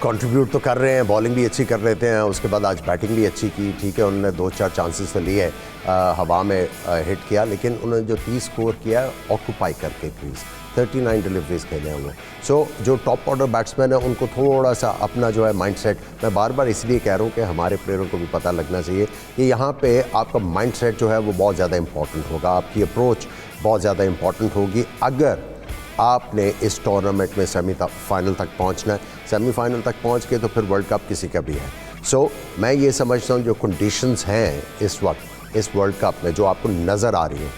कंट्रीब्यूट तो कर रहे हैं, बॉलिंग भी अच्छी कर लेते हैं, उसके बाद आज बैटिंग भी अच्छी की। ठीक है, उन्होंने 2-4 चांसेस तो लिए, हवा में हिट किया, लेकिन उन्होंने जो 30 स्कोर किया ऑक्यूपाई करके क्रीज 39 डिलीवरीज खेले हैं वो। सो जो टॉप ऑर्डर बैट्समैन है उनको थोड़ा सा अपना जो है माइंडसेट, मैं बार बार इसलिए कह रहा हूँ कि हमारे प्लेयरों को भी पता लगना चाहिए कि यहाँ पे आपका माइंडसेट जो है वो बहुत ज़्यादा इंपॉर्टेंट होगा, आपकी अप्रोच बहुत ज़्यादा इंपॉर्टेंट होगी। अगर आपने इस टूर्नामेंट में सेमीफाइनल तक पहुंचना है, सेमीफाइनल तक पहुंच के तो फिर वर्ल्ड कप किसी का भी है। सो मैं ये समझता हूं जो कंडीशंस हैं इस वक्त इस वर्ल्ड कप में जो आपको नज़र आ रही हैं,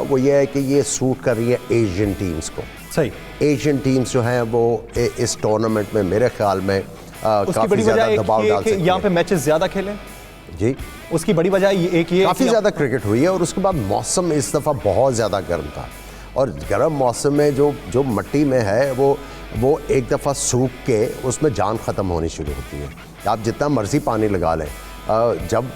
वो ये है कि ये सूट कर रही है एशियन टीम्स को। सही, एशियन टीम्स जो हैं वो इस टूर्नामेंट में मेरे ख्याल में उसकी बड़ी वजह यहाँ पे मैचेस ज़्यादा खेलें जी, उसकी बड़ी वजह एक ये काफ़ी ज़्यादा क्रिकेट हुई है, और उसके बाद मौसम इस दफ़ा बहुत ज़्यादा गर्म था, और गर्म मौसम में जो मिट्टी में है वो एक दफ़ा सूख के उसमें जान ख़त्म होनी शुरू होती है। आप जितना मर्ज़ी पानी लगा लें, जब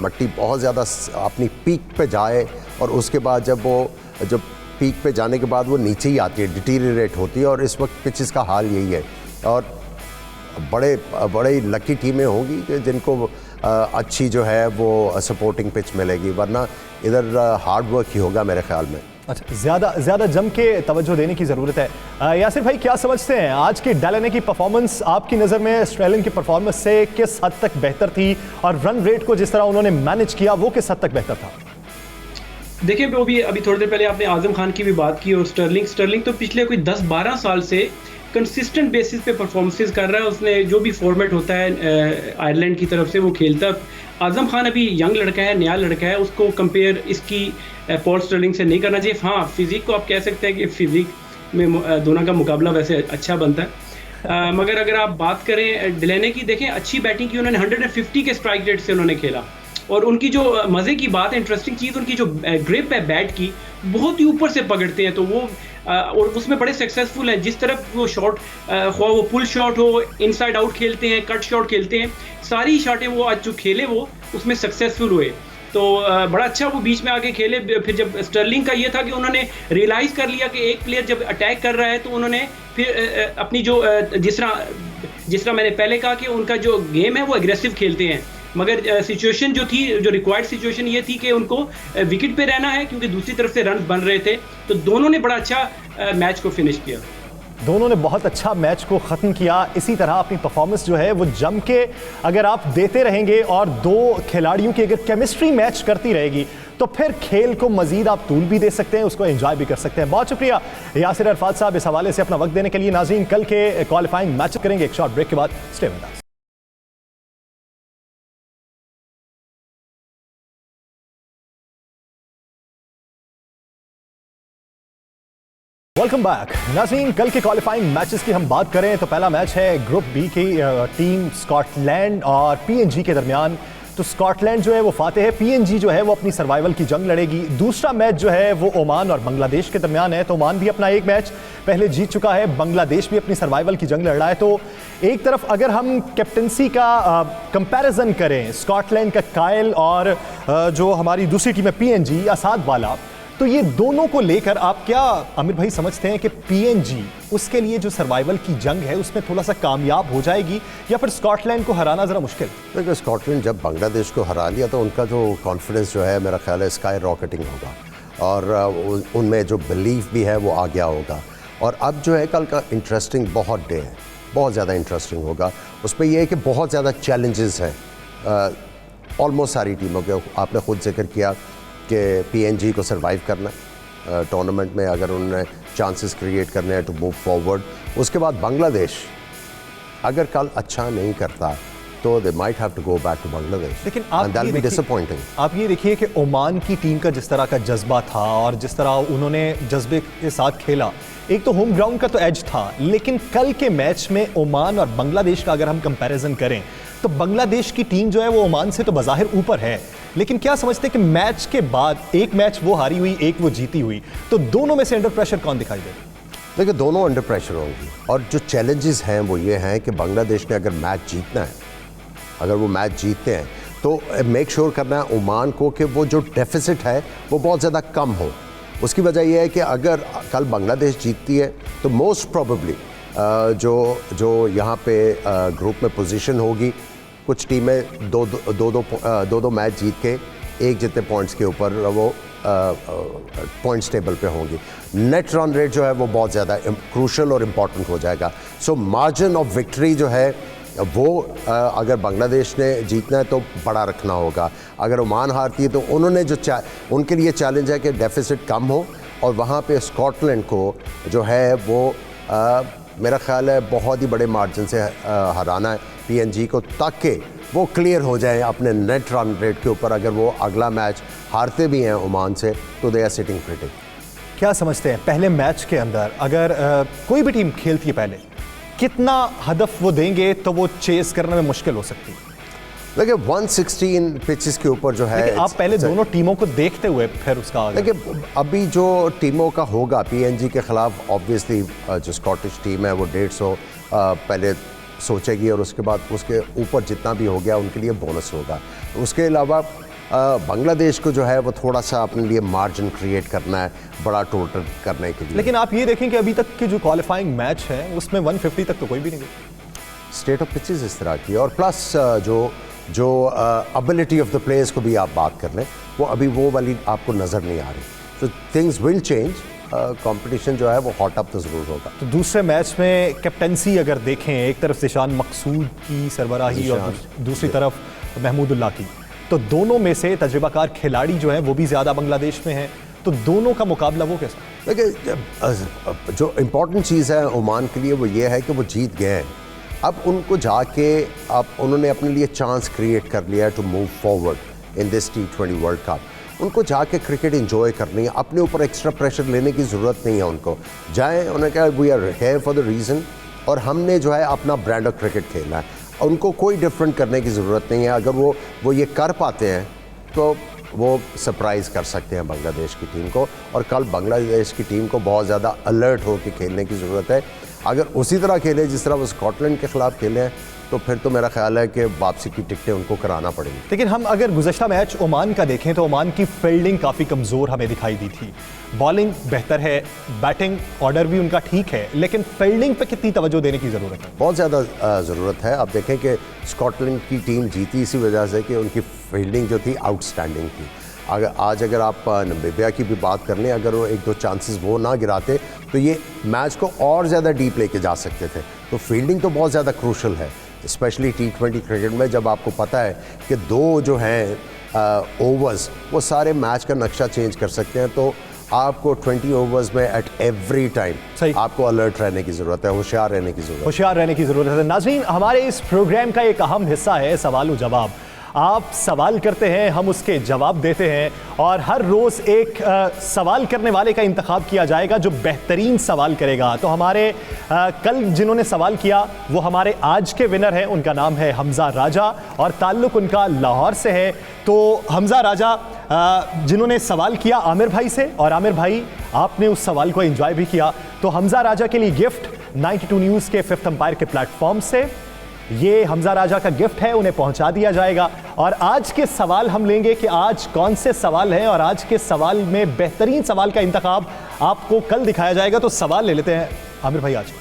मिट्टी बहुत ज़्यादा अपनी पीक पे जाए और उसके बाद जब पीक पे जाने के बाद वो नीचे ही आती है, डिटीरिएट होती है, और इस वक्त पिचेस का हाल यही है। और बड़े लकी टीमें होंगी कि जिनको अच्छी जो है वो सपोर्टिंग पिच मिलेगी, वरना इधर हार्ड वर्क ही होगा मेरे ख्याल में। अच्छा, ज़्यादा जम के तवज्जो देने की ज़रूरत है। यासिर भाई, क्या समझते हैं आज की डेलाने की परफॉर्मेंस आपकी नज़र में ऑस्ट्रेलियन की परफॉर्मेंस से किस हद तक बेहतर थी, और रन रेट को जिस तरह उन्होंने मैनेज किया वो किस हद तक बेहतर था? देखिए, वो भी अभी थोड़ी देर पहले आपने आज़म खान की भी बात की, और स्टर्लिंग तो पिछले कोई 10-12 साल से कंसिस्टेंट बेसिस पे परफॉर्मेंस कर रहा है। उसने जो भी फॉर्मेट होता है आयरलैंड की तरफ से वो खेलता। आज़म खान अभी यंग लड़का है, नया लड़का है, उसको कंपेयर इसकी पॉल स्टर्लिंग से नहीं करना चाहिए। हाँ, फिजिक को आप कह सकते हैं कि फिजिक में दोनों का मुकाबला वैसे अच्छा बनता है, मगर अगर आप बात करें डिलेने की, देखें अच्छी बैटिंग की उन्होंने, 150 के स्ट्राइक रेट से उन्होंने खेला, और उनकी जो मज़े की बात है, इंटरेस्टिंग चीज़, उनकी जो ग्रिप है बैट की बहुत ही ऊपर से पकड़ते हैं, तो वो और उसमें बड़े सक्सेसफुल हैं। जिस तरफ वो शॉट, वो पुल शॉट हो, इनसाइड आउट खेलते हैं, कट शॉट खेलते हैं, सारी शॉटें वो आज जो खेले वो उसमें सक्सेसफुल हुए। तो बड़ा अच्छा वो बीच में आके खेले। फिर जब स्टर्लिंग का ये था कि उन्होंने रियलाइज़ कर लिया कि एक प्लेयर जब अटैक कर रहा है तो उन्होंने फिर अपनी जो जिस तरह मैंने पहले कहा कि उनका जो गेम है वो एग्रेसिव खेलते हैं, मगर सिचुएशन जो थी, जो रिक्वायर्ड सिचुएशन ये थी कि उनको विकेट पे रहना है क्योंकि दूसरी तरफ से रन बन रहे थे। तो दोनों ने बड़ा अच्छा मैच को फिनिश किया, दोनों ने बहुत अच्छा मैच को ख़त्म किया। इसी तरह अपनी परफॉर्मेंस जो है वो जम के अगर आप देते रहेंगे और दो खिलाड़ियों की अगर केमिस्ट्री मैच करती रहेगी तो फिर खेल को मजीद आप तूल भी दे सकते हैं, उसको एंजॉय भी कर सकते हैं। बहुत शुक्रिया यासिर अरफात साहब इस हवाले से अपना वक्त देने के लिए। नाज़रीन, कल के क्वालिफाइंग मैच करेंगे एक शॉर्ट ब्रेक के बाद। Stay with us. Welcome back. नाज़रीन, कल के क्वालिफाइंग मैचेस की हम बात करें तो पहला मैच है ग्रुप बी की टीम स्कॉटलैंड और पीएनजी के दरमियान। तो स्कॉटलैंड जो है वो फातेह है, पीएनजी जो है वो अपनी सर्वाइवल की जंग लड़ेगी। दूसरा मैच जो है वो ओमान और बांग्लादेश के दरमियान है, तो ओमान भी अपना एक मैच पहले जीत चुका है, बांग्लादेश भी अपनी सर्वाइवल की जंग लड़ रहा है। तो एक तरफ अगर हम कैप्टनसी का कंपैरिजन करें स्कॉटलैंड का कायल और जो हमारी दूसरी टीम है पीएनजी असाद वाला, तो ये दोनों को लेकर आप क्या आमिर भाई समझते हैं कि पीएनजी उसके लिए जो सर्वाइवल की जंग है उसमें थोड़ा सा कामयाब हो जाएगी या फिर स्कॉटलैंड को हराना जरा मुश्किल? देखिए स्कॉटलैंड जब बांग्लादेश को हरा लिया तो उनका जो कॉन्फिडेंस जो है मेरा ख्याल है स्काई रॉकेटिंग होगा और उनमें जो बिलीफ भी है वो आ गया होगा। और अब जो है कल का इंटरेस्टिंग बहुत डे है, बहुत ज़्यादा इंटरेस्टिंग होगा। उस पर यह है कि बहुत ज़्यादा चैलेंजेस हैं ऑलमोस्ट सारी टीमों के। आपने खुद जिक्र किया कि पीएनजी को सरवाइव करना टूर्नामेंट में, अगर उन्होंने चांसेस क्रिएट करने हैं टू मूव फॉरवर्ड। उसके बाद बांग्लादेश अगर कल अच्छा नहीं करता तो they might have to go back to Bangladesh, लेकिन आप ये देखिए कि ओमान की टीम का जिस तरह का जज्बा था और जिस तरह उन्होंने जज्बे के साथ खेला, एक तो होम ग्राउंड का तो एज था, लेकिन कल के मैच में ओमान और बांग्लादेश का अगर हम कंपैरिजन करें तो बांग्लादेश की टीम जो है वो ओमान से तो बज़ाहिर ऊपर है, लेकिन क्या समझते हैं कि मैच के बाद एक मैच वो हारी हुई, एक वो जीती हुई, तो दोनों में से अंडर प्रेशर कौन दिखाई दे? देखिए दोनों अंडर प्रेशर होंगी और जो चैलेंजेस हैं वो ये हैं कि बांग्लादेश ने अगर मैच जीतना है, अगर वो मैच जीतते हैं तो मेक श्योर करना है ओमान को कि वो जो डेफिसिट है वो बहुत ज़्यादा कम हो। उसकी वजह यह है कि अगर कल बांग्लादेश जीतती है तो मोस्ट प्रोबेबली जो यहाँ पे ग्रुप में पोजीशन होगी, कुछ टीमें दो मैच जीत के एक जितने पॉइंट्स के ऊपर वो पॉइंट्स टेबल पे होंगी। नेट रन रेट जो है वो बहुत ज़्यादा क्रूशल और इम्पॉर्टेंट हो जाएगा। सो मार्जिन ऑफ विक्ट्री जो है वो अगर बांग्लादेश ने जीतना है तो बड़ा रखना होगा। अगर ओमान हारती है तो उन्होंने उनके लिए चैलेंज है कि डेफिसिट कम हो और वहाँ पे स्कॉटलैंड को जो है वो मेरा ख्याल है बहुत ही बड़े मार्जिन से हराना है पीएनजी को, ताकि वो क्लियर हो जाए अपने नेट रन रेट के ऊपर। अगर वो अगला मैच हारते भी हैं ओमान से तो दे आर सिटिंग प्रिटी। क्या समझते हैं पहले मैच के अंदर अगर कोई भी टीम खेलती है पहले कितना हदफ वो देंगे तो वो चेस करने में मुश्किल हो सकती है? देखिए 116 पिचेस के ऊपर जो है आप पहले दोनों टीमों को देखते हुए फिर उसका देखिए अभी जो टीमों का होगा पीएनजी के खिलाफ ऑब्वियसली जो स्कॉटिश टीम है वो 150 पहले सोचेगी और उसके बाद उसके ऊपर जितना भी हो गया उनके लिए बोनस होगा। उसके अलावा बांग्लादेश को जो है वो थोड़ा सा अपने लिए मार्जिन क्रिएट करना है बड़ा टोटल करने के लिए। लेकिन आप ये देखें कि अभी तक के जो क्वालिफाइंग मैच है उसमें 150 तक तो कोई भी नहीं गया। स्टेट ऑफ पिचेस इस तरह की और प्लस जो एबिलिटी ऑफ द प्लेयर्स को भी आप बात कर लें वो अभी वो वाली आपको नज़र नहीं आ रही। तो थिंग्स विल चेंज, कंपटीशन जो है वो हॉट अप तो ज़रूर होगा। तो दूसरे मैच में कैप्टनसी अगर देखें, एक तरफ ज़िशान मकसूद की सरबराही और दूसरी तरफ महमूदुल्लाह की, तो दोनों में से तजुर्बाकार खिलाड़ी जो हैं वो भी ज़्यादा बांग्लादेश में हैं, तो दोनों का मुकाबला वो कैसा? देखिए जो इम्पोर्टेंट चीज़ है ओमान के लिए वो ये है कि वो जीत गए हैं। अब उनको जाके अब उन्होंने अपने लिए चांस क्रिएट कर लिया to move forward in this T20 world cup. उनको जाके क्रिकेट एंजॉय करनी है, अपने ऊपर एक्स्ट्रा प्रेशर लेने की ज़रूरत नहीं है। उनको जाएँ, उन्होंने कहा we are here for the reason और हमने जो है अपना ब्रांड ऑफ क्रिकेट खेलना है। उनको कोई डिफरेंट करने की ज़रूरत नहीं है। अगर वो ये कर पाते हैं तो वो सरप्राइज़ कर सकते हैं बांग्लादेश की टीम को। और कल बांग्लादेश की टीम को बहुत ज़्यादा अलर्ट होकर खेलने की ज़रूरत है। अगर उसी तरह खेले जिस तरह वो स्कॉटलैंड के ख़िलाफ़ खेले हैं तो फिर तो मेरा ख्याल है कि वापसी की टिकटें उनको कराना पड़ेगी। लेकिन हम अगर गुज़श्ता मैच ओमान का देखें तो ओमान की फील्डिंग काफ़ी कमज़ोर हमें दिखाई दी थी। बॉलिंग बेहतर है, बैटिंग ऑर्डर भी उनका ठीक है, लेकिन फील्डिंग पे कितनी तवज्जो देने की ज़रूरत है? बहुत ज़्यादा ज़रूरत है। आप देखें कि स्कॉटलैंड की टीम जीती इसी वजह से कि उनकी फील्डिंग जो थी आउटस्टैंडिंग थी। अगर आप नामीबिया की भी बात कर लें, अगर वो एक दो चांसेस वो ना गिराते तो ये मैच को और ज़्यादा डीप लेके जा सकते थे। तो फील्डिंग तो बहुत ज़्यादा क्रूशल है, स्पेशली T20 क्रिकेट में, जब आपको पता है कि दो जो हैं ओवर्स वो सारे मैच का नक्शा चेंज कर सकते हैं। तो आपको 20 ओवर्स में एट एवरी टाइम आपको अलर्ट रहने की ज़रूरत है, होशियार रहने की ज़रूरत है। होशियार रहने की ज़रूरत है। नाज़रीन, हमारे इस प्रोग्राम का एक अहम हिस्सा है सवाल व जवाब। आप सवाल करते हैं, हम उसके जवाब देते हैं और हर रोज़ एक सवाल करने वाले का इंतखाब किया जाएगा जो बेहतरीन सवाल करेगा। तो हमारे कल जिन्होंने सवाल किया वो हमारे आज के विनर हैं, उनका नाम है हमजा राजा और ताल्लुक़ उनका लाहौर से है। तो हमजा राजा जिन्होंने सवाल किया आमिर भाई से, और आमिर भाई आपने उस सवाल को एंजॉय भी किया, तो हमजा राजा के लिए गिफ्ट 92 न्यूज़ के फिफ्थ एम्पायर के प्लेटफॉर्म से ये हमजा राजा का गिफ्ट है, उन्हें पहुंचा दिया जाएगा। और आज के सवाल हम लेंगे कि आज कौन से सवाल हैं और आज के सवाल में बेहतरीन सवाल का इंतखाब आपको कल दिखाया जाएगा। तो सवाल ले लेते हैं आमिर भाई। आज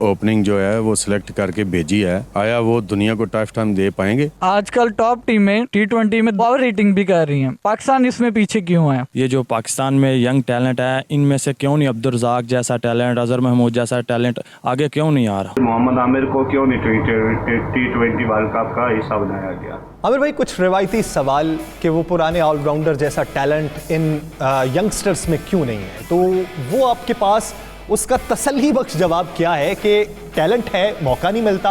ओपनिंग जो है वो सिलेक्ट करके भेजी है, आया वो दुनिया को टफ टाइम दे पाएंगे? आजकल टॉप टीमें T20 में पावर रेटिंग भी कर रही हैं, पाकिस्तान इसमें पीछे क्यों है? ये जो पाकिस्तान में यंग टैलेंट है इनमें से क्यों नहीं अब्दुल रज़ाक जैसा टैलेंट, अजहर महमूद जैसा टैलेंट आगे क्यों नहीं आ रहा? मोहम्मद आमिर को क्यों नहीं T20 वर्ल्ड कप का हिस्सा बनाया गया? आमिर भाई, कुछ रिवायती सवाल कि वो पुराने ऑलराउंडर जैसा टैलेंट इन यंगस्टर्स में क्यों नहीं है, तो वो आपके पास उसका तसल्ली बख्श जवाब क्या है कि टैलेंट है, मौका नहीं मिलता,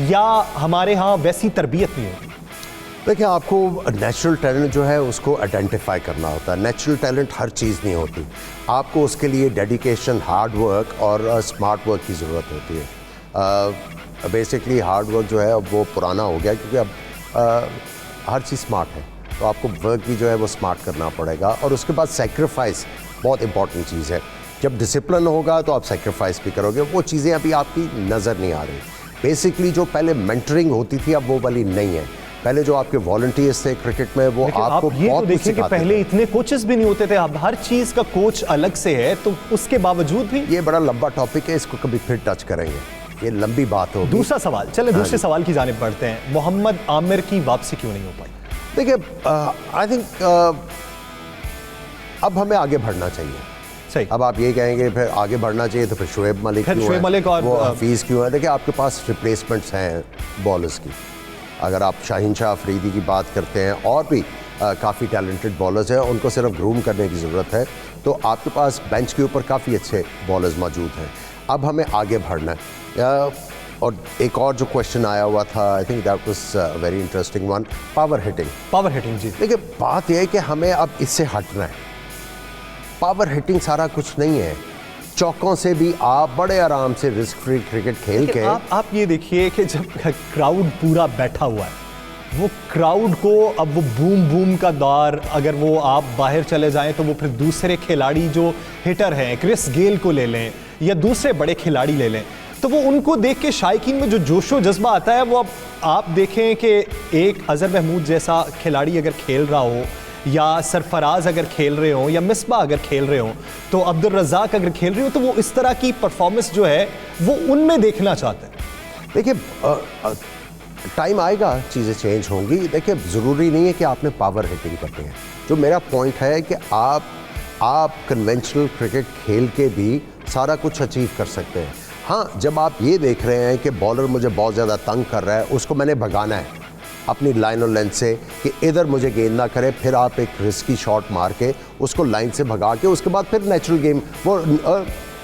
या हमारे यहाँ वैसी तरबियत नहीं होती? देखिए, आपको नेचुरल टैलेंट जो है उसको आइडेंटिफाई करना होता है। नेचुरल टैलेंट हर चीज़ नहीं होती, आपको उसके लिए डेडिकेशन, हार्ड वर्क और स्मार्ट वर्क की ज़रूरत होती है। बेसिकली हार्ड वर्क जो है वो पुराना हो गया क्योंकि अब हर चीज़ स्मार्ट है, तो आपको वर्क भी जो है वो स्मार्ट करना पड़ेगा। और उसके बाद सेक्रीफाइस बहुत इंपॉर्टेंट चीज़ है। जब डिसिप्लिन होगा तो आप सेक्रीफाइस भी करोगे, वो चीज़ें अभी आपकी नज़र नहीं आ रही। बेसिकली जो पहले मेंटरिंग होती थी अब वो वाली नहीं है। पहले जो आपके वॉलंटियर्स थे क्रिकेट में वो आपको आप ये बहुत तो देखिए कि पहले इतने कोचेस भी नहीं होते थे, अब हर चीज़ का कोच अलग से है, तो उसके बावजूद भी ये बड़ा लंबा टॉपिक है, इसको कभी फिर टच करेंगे, ये लंबी बात होगी। दूसरा सवाल, चले दूसरे सवाल की जानिब बढ़ते हैं। मोहम्मद आमिर की वापसी क्यों नहीं हो पाई? देखिए, आई थिंक अब हमें आगे बढ़ना चाहिए। सही। अब आप ये कहेंगे फिर आगे बढ़ना चाहिए तो फिर शोएब मलिक फिर क्यों शोएब है? मलिक और वो हफीज़ क्यों है? देखिए, आपके पास रिप्लेसमेंट्स हैं बॉलर्स की। अगर आप शाहीन शाह अफरीदी की बात करते हैं और भी काफ़ी टैलेंटेड बॉलर्स हैं, उनको सिर्फ ग्रूम करने की ज़रूरत है। तो आपके पास बेंच के ऊपर काफ़ी अच्छे बॉलर्स मौजूद हैं। अब हमें आगे बढ़ना है। और एक और जो क्वेश्चन आया हुआ था, I think that was very interesting one, power hitting. Power hitting, जी। देखिए, बात यह है कि हमें अब इससे हटना है। पावर हिटिंग सारा कुछ नहीं है, चौकों से भी आप बड़े आराम से रिस्क फ्री क्रिकेट खेल के आप ये देखिए कि जब क्राउड पूरा बैठा हुआ है, वो क्राउड को अब वो बूम बूम का दौर, अगर वो आप बाहर चले जाएं तो वो फिर दूसरे खिलाड़ी जो हिटर हैं, क्रिस गेल को ले लें या दूसरे बड़े खिलाड़ी ले लें, तो वो उनको देख के शायकीन में जो जोशो जज्बा आता है, वो अब आप देखें कि एक अजहर महमूद जैसा खिलाड़ी अगर खेल रहा हो, या सरफराज अगर खेल रहे हो, या मिसबा अगर खेल रहे हो, तो अब्दुल रज़ाक अगर खेल रहे हो, तो वो इस तरह की परफॉर्मेंस जो है वो उनमें देखना चाहते हैं। देखिए, टाइम आएगा, चीज़ें चेंज होंगी। देखिए, ज़रूरी नहीं है कि आपने पावर हिटिंग करनी है। जो मेरा पॉइंट है कि आप कन्वेंशनल क्रिकेट खेल के भी सारा कुछ अचीव कर सकते हैं। हाँ, जब आप ये देख रहे हैं कि बॉलर मुझे बहुत ज़्यादा तंग कर रहा है, उसको मैंने भगाना है अपनी लाइन और लेंथ से कि इधर मुझे गेंद ना करे, फिर आप एक रिस्की शॉट मार के उसको लाइन से भगा के उसके बाद फिर नेचुरल गेम, वो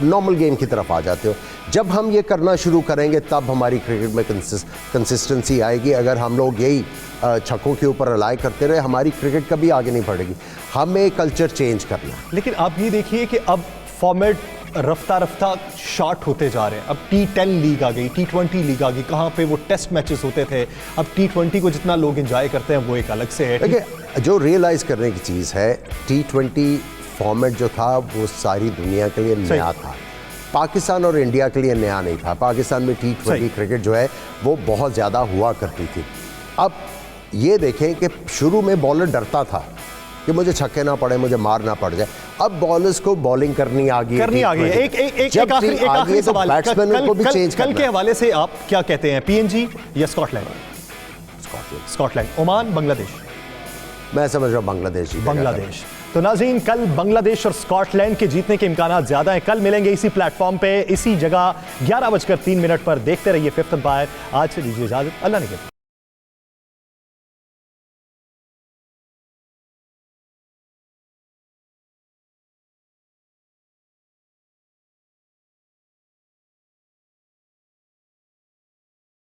नॉर्मल गेम की तरफ आ जाते हो। जब हम ये करना शुरू करेंगे तब हमारी क्रिकेट में कंसिस्टेंसी आएगी। अगर हम लोग यही छक्कों के ऊपर रिलाई करते रहे, हमारी क्रिकेट कभी आगे नहीं बढ़ेगी। हमें कल्चर चेंज करना है। लेकिन आप ये देखिए कि अब फॉर्मेट रफ्ता रफ्ता शॉर्ट होते जा रहे हैं। अब T10 लीग आ गई, T20 लीग आ गई, कहाँ पे वो टेस्ट मैचेस होते थे, अब T20 को जितना लोग एंजॉय करते हैं वो एक अलग से है। देखिए, जो रियलाइज़ करने की चीज़ है, T20 फॉर्मेट जो था वो सारी दुनिया के लिए नया था, पाकिस्तान और इंडिया के लिए नया नहीं था। पाकिस्तान में T20 क्रिकेट जो है वो बहुत ज़्यादा हुआ करती थी। अब ये देखें कि शुरू में बॉलर डरता था कि मुझे छक्के ना पड़े, मुझे मार ना पड़ जाए। अब बॉलर्स को बॉलिंग करनी आ गई। एक आखिरी सवाल, कल के हवाले से आप क्या कहते हैं, PNG या स्कॉटलैंड? Scotland, Oman, Bangladesh? मैं समझ रहा हूँ बांग्लादेश। बांग्लादेश। तो नाज़रीन, कल बांग्लादेश और स्कॉटलैंड के जीतने के इम्कानात ज़्यादा हैं। कल मिलेंगे इसी प्लेटफॉर्म पे, इसी जगह 11:03 पर। देखते रहिए फिफ्थ एम्पायर। आज से दीजिए इजाज़त, अल्लाह ने